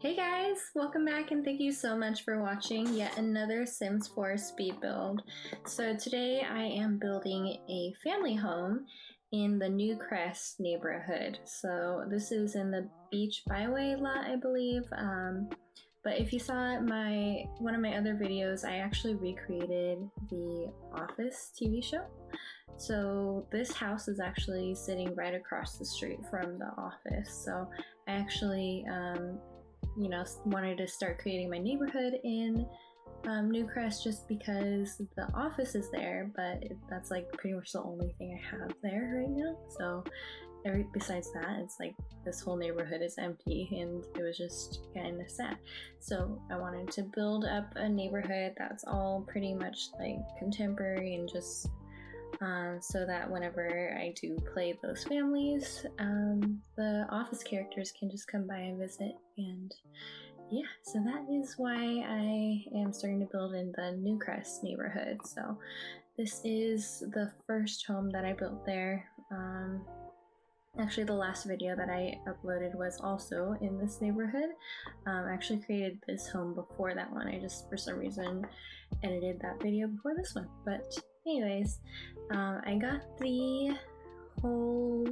Hey guys, welcome back and thank you so much for watching yet another Sims 4 speed build. So today I am building a family home in the Newcrest neighborhood. So this is in the Beach Byway lot, I believe. But if you saw one of my other videos, I actually recreated the Office TV show. So this house is actually sitting right across the street from the office. So I actually wanted to start creating my neighborhood in Newcrest just because the office is there, but that's like pretty much the only thing I have there right now. So besides that, it's like this whole neighborhood is empty and it was just kind of sad. So I wanted to build up a neighborhood that's all pretty much like contemporary and just so that whenever I do play those families, the office characters can just come by and visit. And yeah, so that is why I am starting to build in the Newcrest neighborhood. So this is the first home that I built there. Actually, the last video that I uploaded was also in this neighborhood. I actually created this home before that one. I just, for some reason, edited that video before this one. But anyways, I got the whole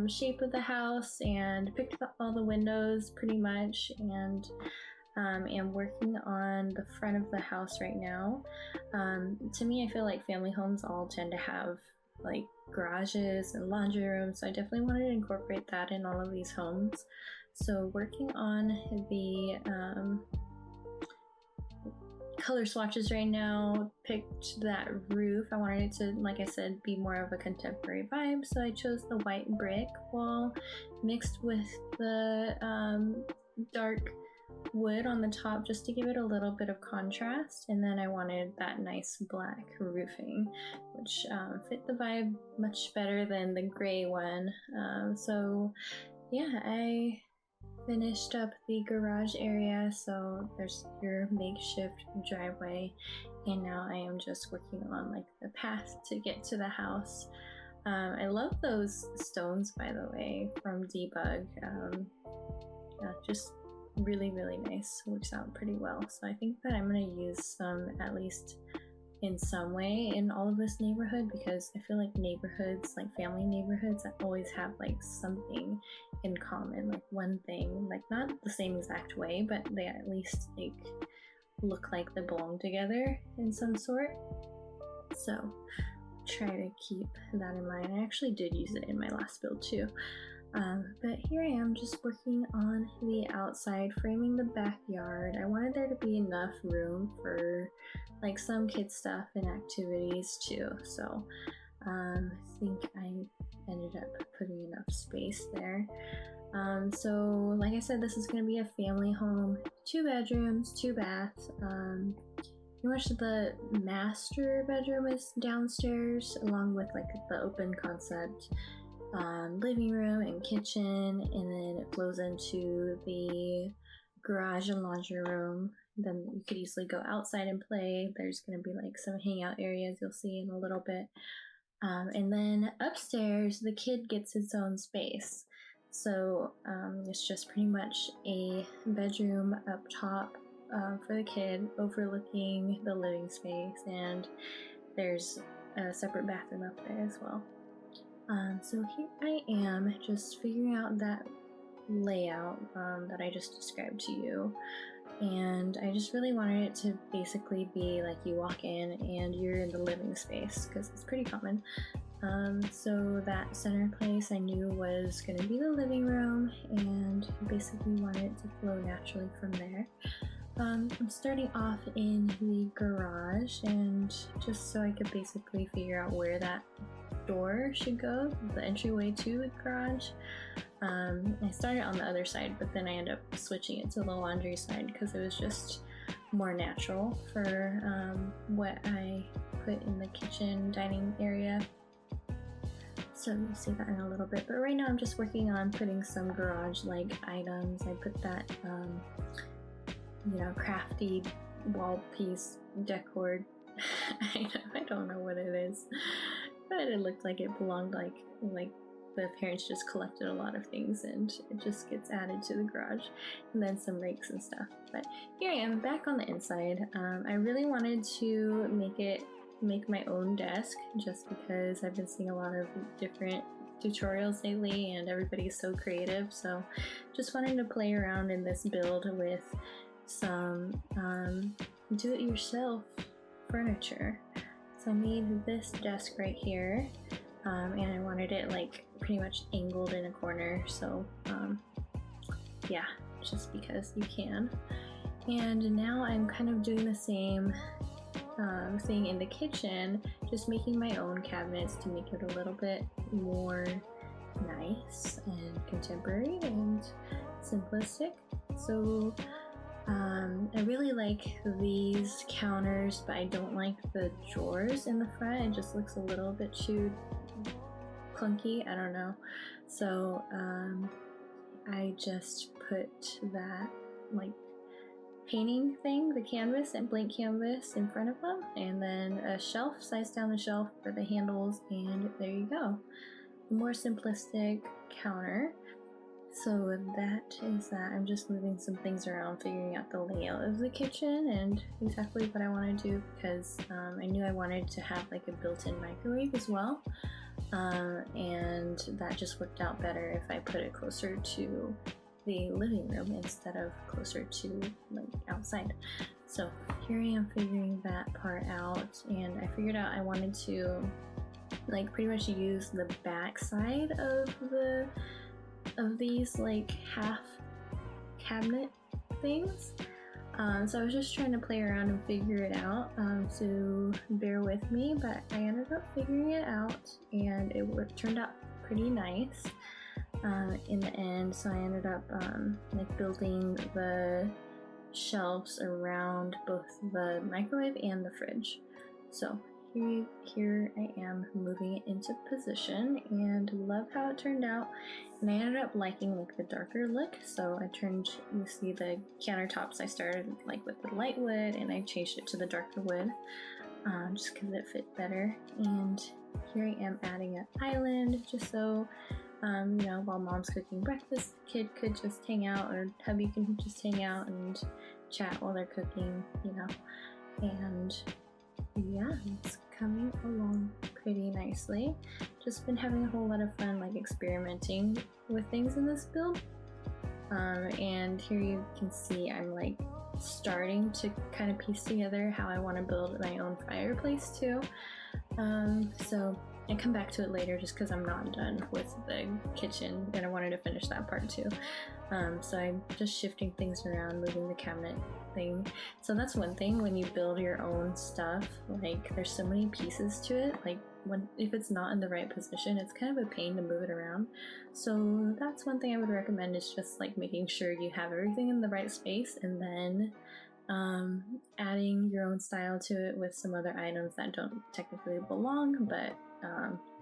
shape of the house and picked up all the windows pretty much, and am working on the front of the house right now. To me, I feel like family homes all tend to have like garages and laundry rooms, so I definitely wanted to incorporate that in all of these homes. So working on the color swatches right now. Picked that roof. I wanted it to, like I said, be more of a contemporary vibe, so I chose the white brick wall mixed with the dark wood on the top just to give it a little bit of contrast, and then I wanted that nice black roofing, which fit the vibe much better than the gray one. So yeah, I finished up the garage area, so there's your makeshift driveway, and now I am just working on like the path to get to the house. I love those stones, by the way, from Debug. Just really nice. Works out pretty well. So I think that I'm going to use some, at least in some way, in all of this neighborhood, because I feel like neighborhoods, like family neighborhoods, that always have like something in common, like one thing, like not the same exact way, but they at least like look like they belong together in some sort. So try to keep that in mind. I actually did use it in my last build too. But here I am just working on the outside, framing the backyard. I wanted there to be enough room for like some kid stuff and activities too. So I think I ended up putting enough space there. So like I said, this is going to be a family home, 2 bedrooms, 2 baths. Pretty much the master bedroom is downstairs, along with like the open concept living room and kitchen, and then it flows into the garage and laundry room. Then you could easily go outside and play. There's going to be like some hangout areas you'll see in a little bit. And then upstairs, the kid gets its own space. So it's just pretty much a bedroom up top for the kid, overlooking the living space, and there's a separate bathroom up there as well. So here I am just figuring out that layout that I just described to you, and I just really wanted it to basically be like you walk in and you're in the living space, because it's pretty common. So that center place I knew was going to be the living room, and basically wanted it to flow naturally from there. I'm starting off in the garage, and just so I could basically figure out where that door should go, the entryway to the garage. I started on the other side, but then I ended up switching it to the laundry side because it was just more natural for what I put in the kitchen dining area. So you'll see that in a little bit, but right now I'm just working on putting some garage-like items. I put that crafty wall piece decor I don't know what it is. but it looked like it belonged like the parents just collected a lot of things and it just gets added to the garage, and then some rakes and stuff. But here I am back on the inside. I really wanted to make my own desk just because I've been seeing a lot of different tutorials lately and everybody's so creative, so just wanted to play around in this build with some do-it-yourself furniture. So I made this desk right here, and I wanted it like pretty much angled in a corner, so yeah, just because you can. And now I'm kind of doing the same thing in the kitchen, just making my own cabinets to make it a little bit more nice and contemporary and simplistic. So I really like these counters, but I don't like the drawers in the front. It just looks a little bit too clunky, I don't know. So I just put that like painting thing, the canvas and blank canvas in front of them, and then a shelf, size down the shelf for the handles, and there you go. More simplistic counter. So that is that. I'm just moving some things around, figuring out the layout of the kitchen and exactly what I want to do, because I knew I wanted to have like a built-in microwave as well, and that just worked out better if I put it closer to the living room instead of closer to like outside. So here I am figuring that part out, and I figured out I wanted to like pretty much use the back side of these like half cabinet things. So I was just trying to play around and figure it out, so bear with me, but I ended up figuring it out and it turned out pretty nice in the end. So I ended up like building the shelves around both the microwave and the fridge. So here I am moving it into position and love how it turned out. And I ended up liking like the darker look, so I turned, you see the countertops, I started like with the light wood and I changed it to the darker wood just because it fit better. And here I am adding an island just so you know, while mom's cooking breakfast, the kid could just hang out, or hubby can just hang out and chat while they're cooking, you know. And yeah, it's coming along pretty nicely. Just been having a whole lot of fun like experimenting with things in this build. And here you can see I'm like starting to kind of piece together how I want to build my own fireplace too. So I come back to it later just because I'm not done with the kitchen and I wanted to finish that part too. So I'm just shifting things around, moving the cabinet thing. So that's one thing when you build your own stuff, like there's so many pieces to it, like if it's not in the right position, it's kind of a pain to move it around. So that's one thing I would recommend, is just like making sure you have everything in the right space, and then adding your own style to it with some other items that don't technically belong but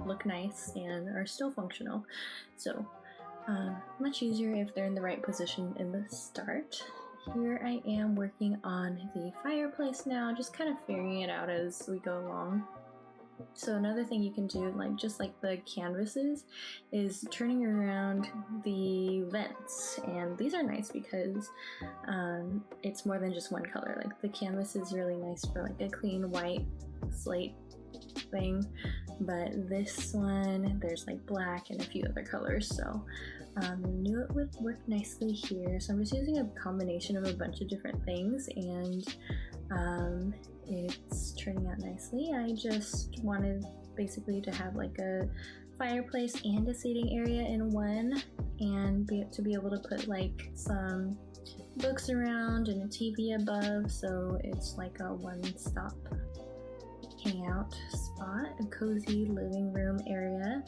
look nice and are still functional. So much easier if they're in the right position in the start. Here I am working on the fireplace now, just kind of figuring it out as we go along. So another thing you can do, like just like the canvases, is turning around the vents, and these are nice because it's more than just one color. Like the canvas is really nice for like a clean white slate thing, but this one there's like black and a few other colors, so I knew it would work nicely here. So I'm just using a combination of a bunch of different things, and it's turning out nicely. I just wanted basically to have like a fireplace and a seating area in one, and to be able to put like some books around and a TV above, so it's like a one-stop hangout spot, a cozy living room area.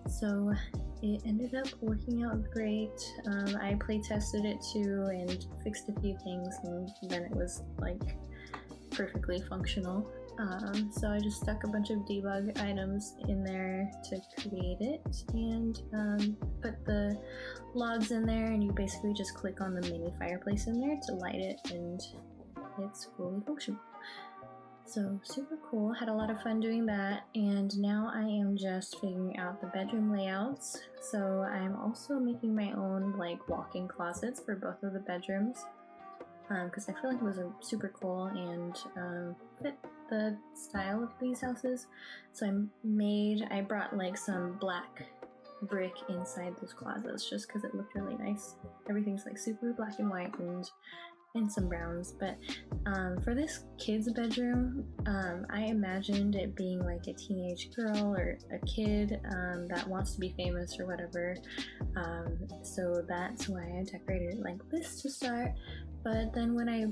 So it ended up working out great. I play tested it too and fixed a few things, and then it was like perfectly functional. So I just stuck a bunch of debug items in there to create it, and put the logs in there, and you basically just click on the mini fireplace in there to light it, and it's fully functional. So super cool, had a lot of fun doing that, and now I am just figuring out the bedroom layouts. So I'm also making my own like walk-in closets for both of the bedrooms, because I feel like it was super cool and fit the style of these houses. So I brought like some black brick inside those closets just because it looked really nice. Everything's like super black and white and some browns. But for this kid's bedroom, I imagined it being like a teenage girl or a kid that wants to be famous or whatever. So that's why I decorated it like this to start. But then when I,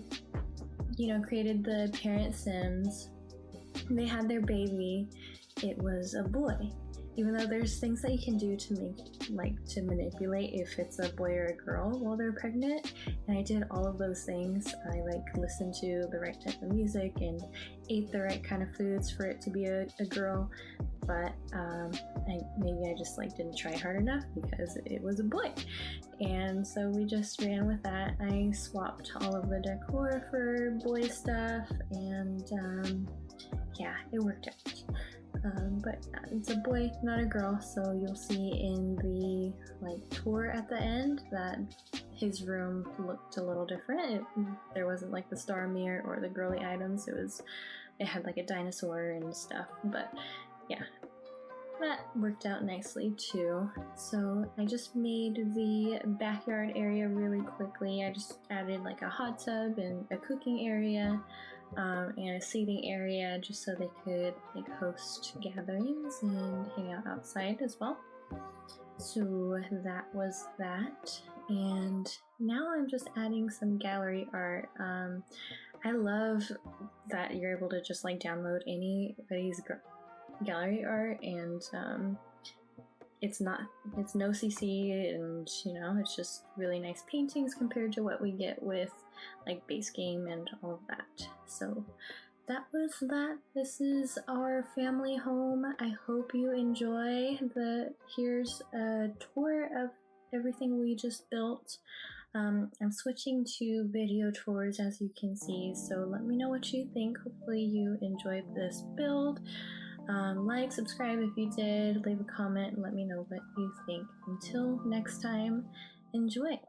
created the parent Sims, they had their baby, it was a boy. Even though there's things that you can do to manipulate if it's a boy or a girl while they're pregnant, and I did all of those things. I listened to the right type of music and ate the right kind of foods for it to be a girl, but maybe I just didn't try hard enough because it was a boy, and so we just ran with that. I swapped all of the decor for boy stuff, and yeah, it worked out. But it's a boy, not a girl, so you'll see in the tour at the end that his room looked a little different. There wasn't the star mirror or the girly items. It had a dinosaur and stuff, but yeah, that worked out nicely too. So I just made the backyard area really quickly. I just added a hot tub and a cooking area, and a seating area just so they could host gatherings and hang out outside as well. So that was that, and now I'm just adding some gallery art. I love that you're able to just download anybody's gallery art, and it's noCC, and it's just really nice paintings compared to what we get with base game and all of that. So that was that. This is our family home. I hope you enjoy. Here's a tour of everything we just built. I'm switching to video tours, as you can see, so let me know what you think. Hopefully you enjoyed this build. Subscribe if you did, leave a comment, and let me know what you think. Until next time, enjoy.